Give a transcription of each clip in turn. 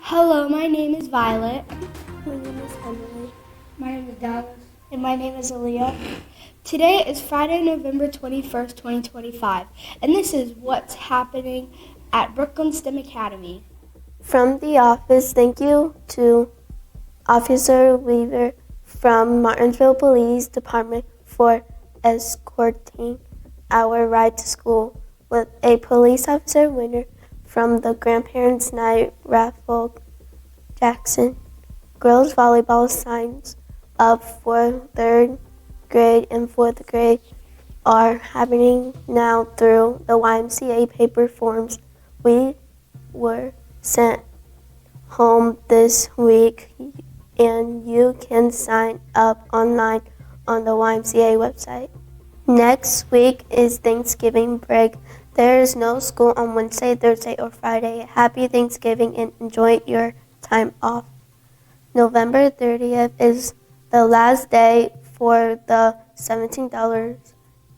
Hello, my name is Violet. My name is Emily. My name is Dallas. And my name is Aaliyah. Today is Friday, November 21st, 2025, and this is what's happening at Brooklyn STEM Academy. From the office, thank you to Officer Weaver from Martinsville Police Department for escorting our ride to school with a police officer winner from the Grandparents' Night Raffle. Jackson. Girls volleyball signs up for 3rd grade and 4th grade are happening now through the YMCA paper forms we were sent home this week, and you can sign up online on the YMCA website. Next week is Thanksgiving break. There is no school on Wednesday, Thursday, or Friday. Happy Thanksgiving and enjoy your time off. November 30th is the last day for the $17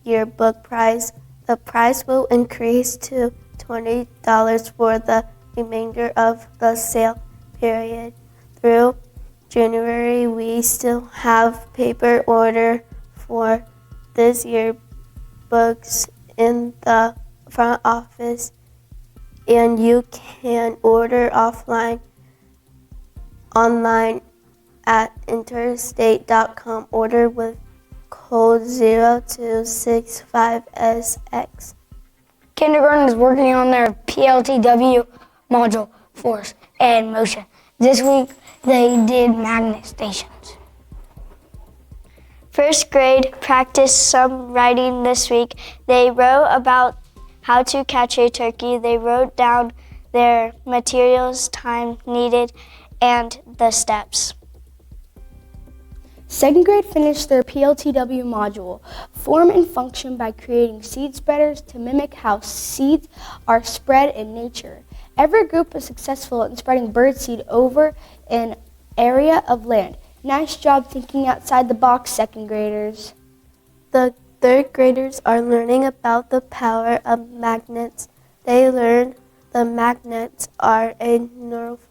yearbook prize. The prize will increase to $20 for the remainder of the sale period. Through January, we still have paper order for this yearbooks in the front office, and you can order online at interstate.com. Order with code 0265SX. Kindergarten is working on their PLTW module, force and motion. This week they did magnet stations. First grade practiced some writing this week. They wrote about how to catch a turkey. They wrote down their materials, time needed, and the steps. Second grade finished their PLTW module, form and function by creating seed spreaders to mimic how seeds are spread in nature. Every group was successful in spreading birdseed over an area of land. Nice job thinking outside the box, second graders. The 3rd graders are learning about the power of magnets. They learned the magnets are a north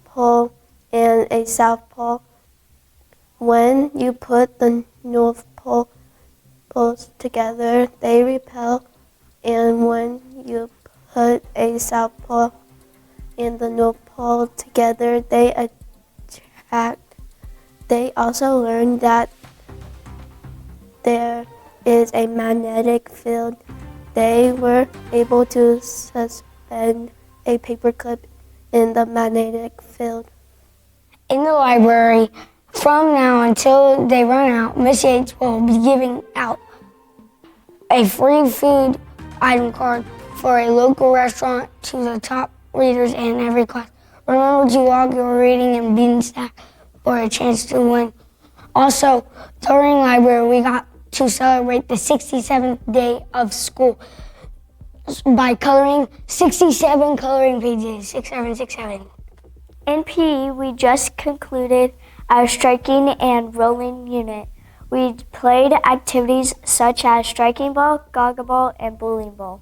pole and a south pole. When you put the north poles together, they repel, and when you put a south pole and the north pole together, they attract. They also learned that there is a magnetic field. They were able to suspend a paperclip in the magnetic field. In the library, from now until they run out, Miss Yates will be giving out a free food item card for a local restaurant to the top readers in every class. Remember to log your reading and beanstack for a chance to win. Also, during library, we got to celebrate the 67th day of school by coloring 67 coloring pages, 6767. In PE, we just concluded our striking and rolling unit. We played activities such as striking ball, gaga ball, and bowling ball.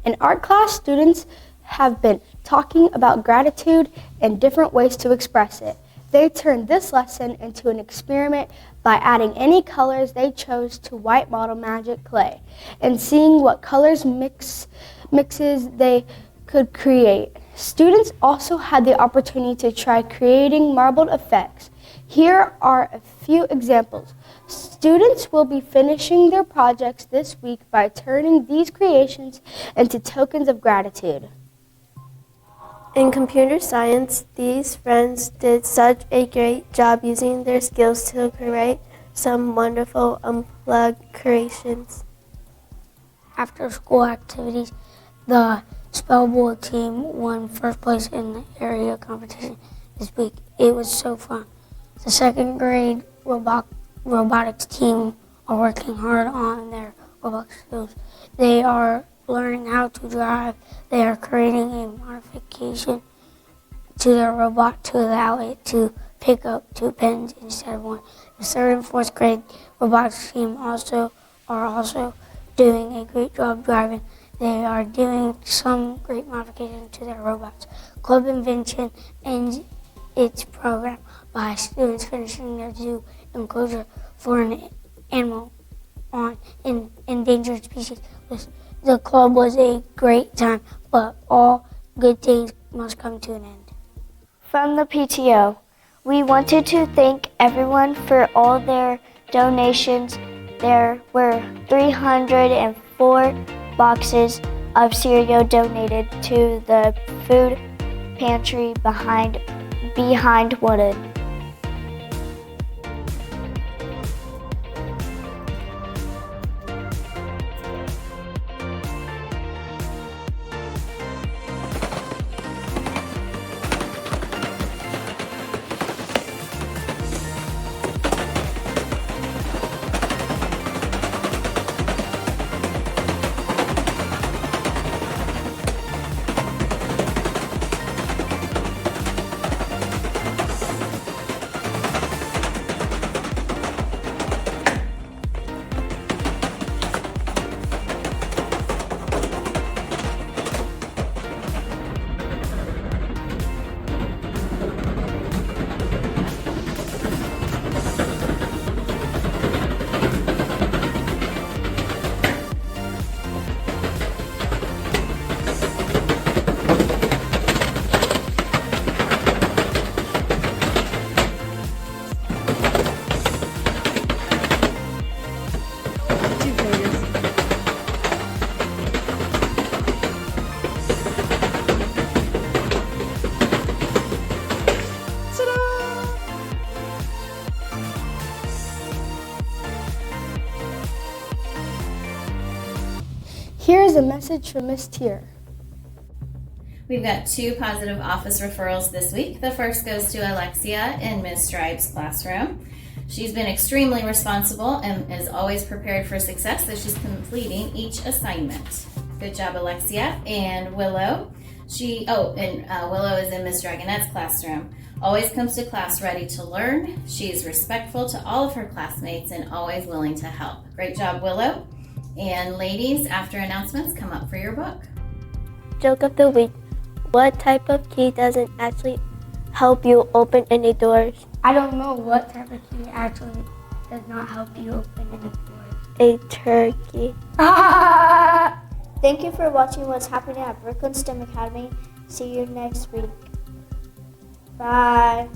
In art class, students have been talking about gratitude and different ways to express it. They turned this lesson into an experiment by adding any colors they chose to white model magic clay and seeing what colors mixes they could create. Students also had the opportunity to try creating marbled effects. Here are a few examples. Students will be finishing their projects this week by turning these creations into tokens of gratitude. In computer science, these friends did such a great job using their skills to create some wonderful unplugged creations. After school activities, the Spell Bowl team won first place in the area competition this week. It was so fun. The 2nd grade robotics team are working hard on their robotics skills. They are learning how to drive. They are creating a modification to their robot to allow it to pick up 2 pens instead of 1. The 3rd and 4th grade robotics team are also doing a great job driving. they are doing some great modification to their robots. Club Invention ends its program by students finishing their zoo enclosure for an animal on an endangered species list. The club was a great time, but all good things must come to an end. From the PTO, we wanted to thank everyone for all their donations. There were 304 boxes of cereal donated to the food pantry behind Wooded. Here is a message from Miss Tier. We've got 2 positive office referrals this week. The first goes to Alexia in Ms. Stripe's classroom. She's been extremely responsible and is always prepared for success, so she's completing each assignment. Good job, Alexia. And Willow, Willow is in Ms. Dragonette's classroom. Always comes to class ready to learn. She's respectful to all of her classmates and always willing to help. Great job, Willow. And ladies, after announcements, come up for your book. Joke of the week. What type of key doesn't actually help you open any doors? I don't know what type of key actually does not help you open any doors. A turkey. Thank you for watching what's happening at Brooklyn STEM Academy. See you next week. Bye.